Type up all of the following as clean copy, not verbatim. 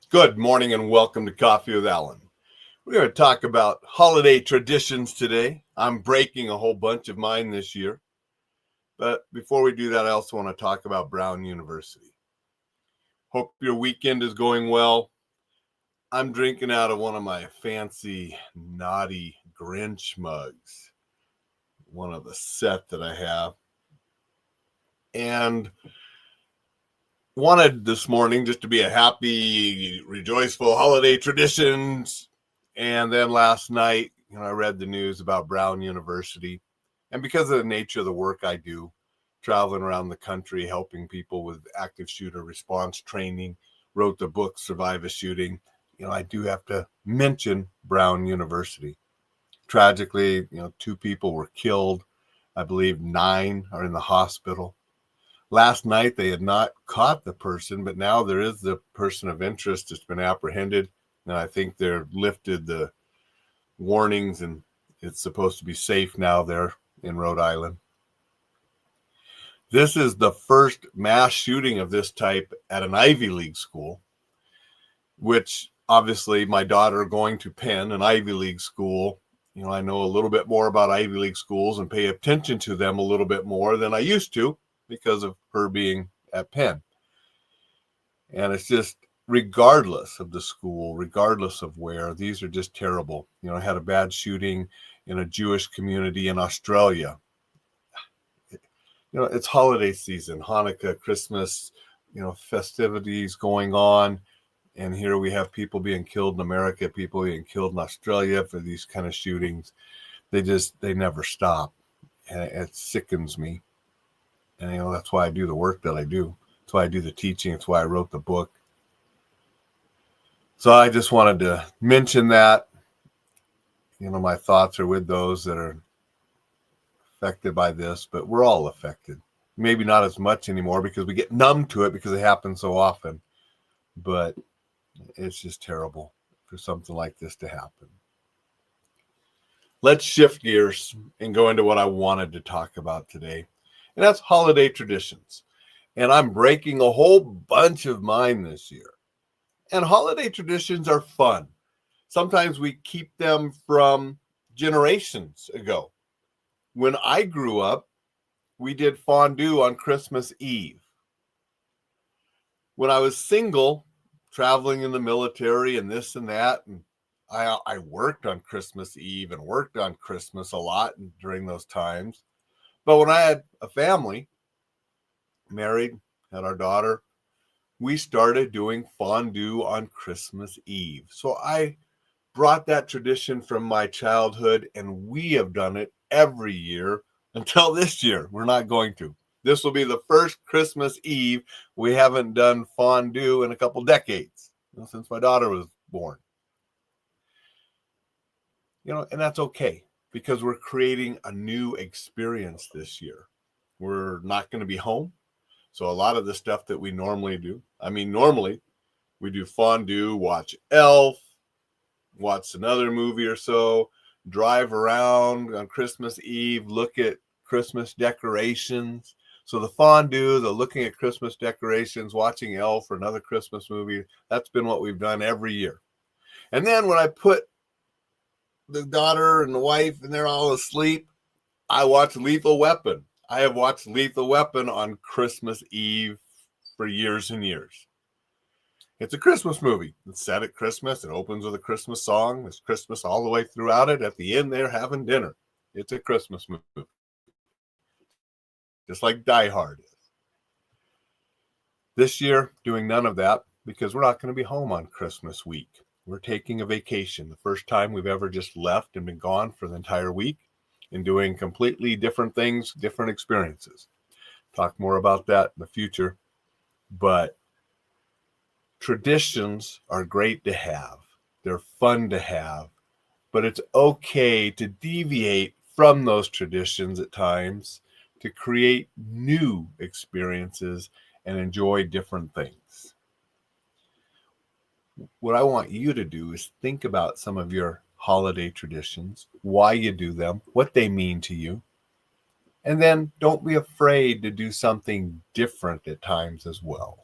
Good morning and welcome to Coffee with Alain. We're going to talk about holiday traditions today. I'm breaking a whole bunch of mine this year. But before we do that, I also want to talk about Brown University. Hope your weekend is going well. I'm drinking out of one of my fancy, naughty Grinch mugs, one of the set that I have. And wanted this morning just to be a happy, rejoiceful holiday traditions. And then last night, I read the news about Brown University. And because of the nature of the work I do, traveling around the country, helping people with active shooter response training, wrote the book, Survive a Shooting, I do have to mention Brown University. Tragically, 2 people were killed. I believe 9 are in the hospital. Last night, they had not caught the person, but now there is the person of interest that's been apprehended. And I think they've lifted the warnings and it's supposed to be safe now there in Rhode Island. This is the first mass shooting of this type at an Ivy League school, which obviously my daughter going to Penn, an Ivy League school, I know a little bit more about Ivy League schools and pay attention to them a little bit more than I used to, because of her being at Penn. And it's just, regardless of the school, regardless of where, these are just terrible. I had a bad shooting in a Jewish community in Australia. It's holiday season, Hanukkah, Christmas, festivities going on. And here we have people being killed in America, people being killed in Australia for these kind of shootings. They never stop. And it sickens me. And, that's why I do the work that I do. That's why I do the teaching. It's why I wrote the book. So I just wanted to mention that. My thoughts are with those that are affected by this, but we're all affected. Maybe not as much anymore because we get numb to it because it happens so often. But it's just terrible for something like this to happen. Let's shift gears and go into what I wanted to talk about today. And that's holiday traditions. And I'm breaking a whole bunch of mine this year. And holiday traditions are fun. Sometimes we keep them from generations ago. When I grew up, we did fondue on Christmas Eve. When I was single, traveling in the military and this and that, and I worked on Christmas Eve and worked on Christmas a lot during those times. But when I had a family, married, had our daughter, we started doing fondue on Christmas Eve. So I brought that tradition from my childhood, and we have done it every year until this year. We're not going to. This will be the first Christmas Eve we haven't done fondue in a couple decades, since my daughter was born. And that's okay, because we're creating a new experience this year. We're not going to be home. So a lot of the stuff that we normally do, normally we do fondue, watch Elf, watch another movie or so, drive around on Christmas Eve, look at Christmas decorations. So the fondue, the looking at Christmas decorations, watching Elf or another Christmas movie, that's been what we've done every year. And then when I put the daughter and the wife and they're all asleep, I watch Lethal Weapon. I have watched Lethal Weapon on Christmas Eve for years and years. It's a Christmas movie. It's set at Christmas. It opens with a Christmas song. There's Christmas all the way throughout it. At the end, they're having dinner. It's a Christmas movie. Just like Die Hard is. This year, doing none of that because we're not going to be home on Christmas week. We're taking a vacation. The first time we've ever just left and been gone for the entire week and doing completely different things, different experiences. Talk more about that in the future. But traditions are great to have. They're fun to have. But it's okay to deviate from those traditions at times to create new experiences and enjoy different things. What I want you to do is think about some of your holiday traditions, why you do them, what they mean to you. And then don't be afraid to do something different at times as well.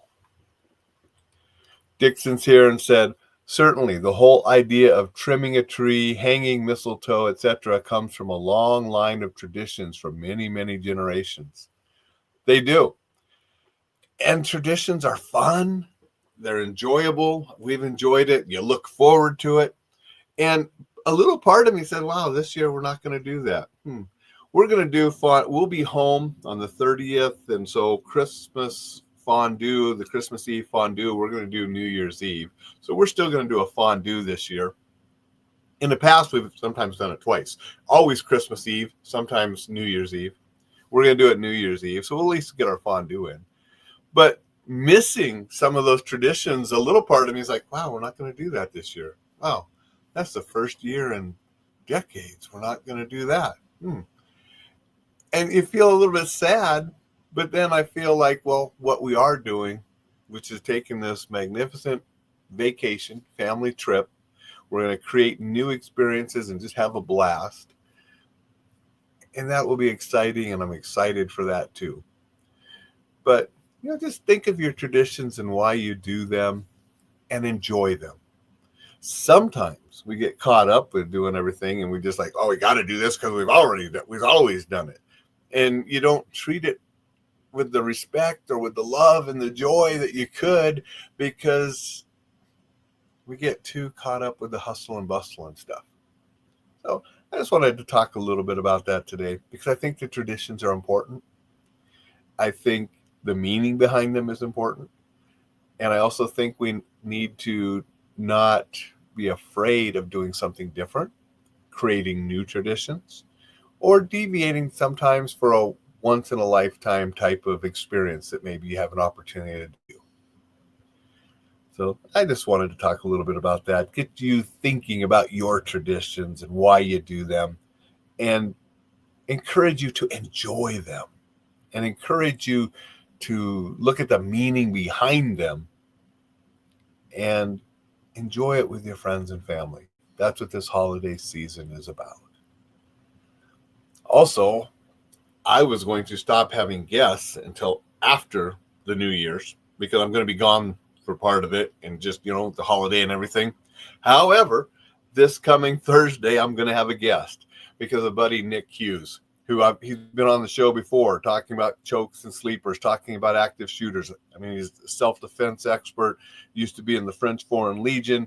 Dixon's here and said, certainly the whole idea of trimming a tree, hanging mistletoe, etc. comes from a long line of traditions from many, many generations. They do. And traditions are fun. They're enjoyable. We've enjoyed it. You look forward to it. And a little part of me said, wow, this year we're not going to do that. We're going to do fun. We'll be home on the 30th. And so Christmas fondue, the Christmas Eve fondue, we're going to do New Year's Eve. So we're still going to do a fondue this year. In the past, we've sometimes done it twice. Always Christmas Eve, sometimes New Year's Eve. We're going to do it New Year's Eve. So we'll at least get our fondue in. But missing some of those traditions, a little part of me is like, wow, we're not going to do that this year. Wow, that's the first year in decades. We're not going to do that. And you feel a little bit sad, but then I feel like, well, what we are doing, which is taking this magnificent vacation, family trip, we're going to create new experiences and just have a blast. And that will be exciting, and I'm excited for that too. But, just think of your traditions and why you do them and enjoy them. Sometimes we get caught up with doing everything and we just like, oh, we got to do this because we've always done it. And you don't treat it with the respect or with the love and the joy that you could, because we get too caught up with the hustle and bustle and stuff. So I just wanted to talk a little bit about that today, because I think the traditions are important. I think the meaning behind them is important. And I also think we need to not be afraid of doing something different, creating new traditions, or deviating sometimes for a once-in-a-lifetime type of experience that maybe you have an opportunity to do. So I just wanted to talk a little bit about that, get you thinking about your traditions and why you do them, and encourage you to enjoy them, and encourage you to look at the meaning behind them and enjoy it with your friends and family. That's what this holiday season is about. Also, I was going to stop having guests until after the New Year's, because I'm going to be gone for part of it and just, the holiday and everything. However, this coming Thursday, I'm going to have a guest, because of buddy Nick Hughes, he's been on the show before talking about chokes and sleepers, talking about active shooters. I mean, he's a self-defense expert, used to be in the French Foreign Legion.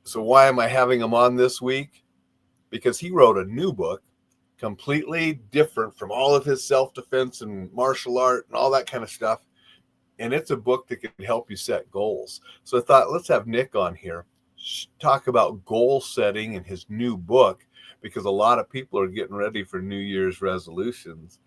So why am I having him on this week? Because he wrote a new book, completely different from all of his self-defense and martial art and all that kind of stuff. And it's a book that can help you set goals. So I thought, let's have Nick on here, talk about goal setting in his new book, because a lot of people are getting ready for New Year's resolutions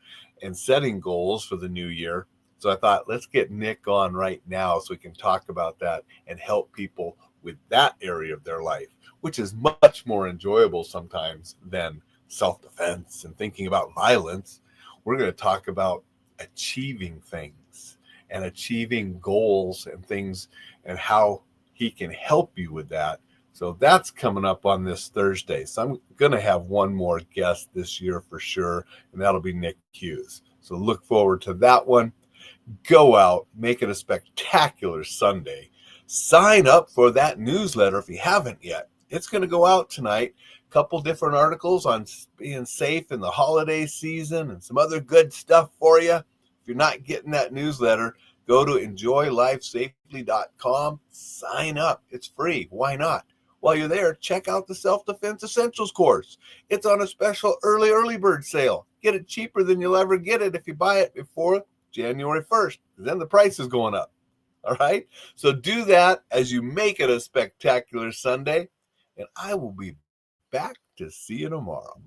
and setting goals for the new year. So I thought, let's get Nick on right now so we can talk about that and help people with that area of their life, which is much more enjoyable sometimes than self-defense and thinking about violence. We're going to talk about achieving things and achieving goals and things, and how he can help you with that. So that's coming up on this Thursday. So I'm going to have one more guest this year for sure, and that'll be Nick Hughes. So look forward to that one. Go out, make it a spectacular Sunday. Sign up for that newsletter if you haven't yet. It's going to go out tonight. A couple different articles on being safe in the holiday season and some other good stuff for you. If you're not getting that newsletter, go to enjoylifesafely.com. Sign up. It's free. Why not? While you're there, check out the Self-Defense Essentials course. It's on a special early bird sale. Get it cheaper than you'll ever get it if you buy it before January 1st. Then the price is going up. All right? So do that as you make it a spectacular Sunday. And I will be back to see you tomorrow.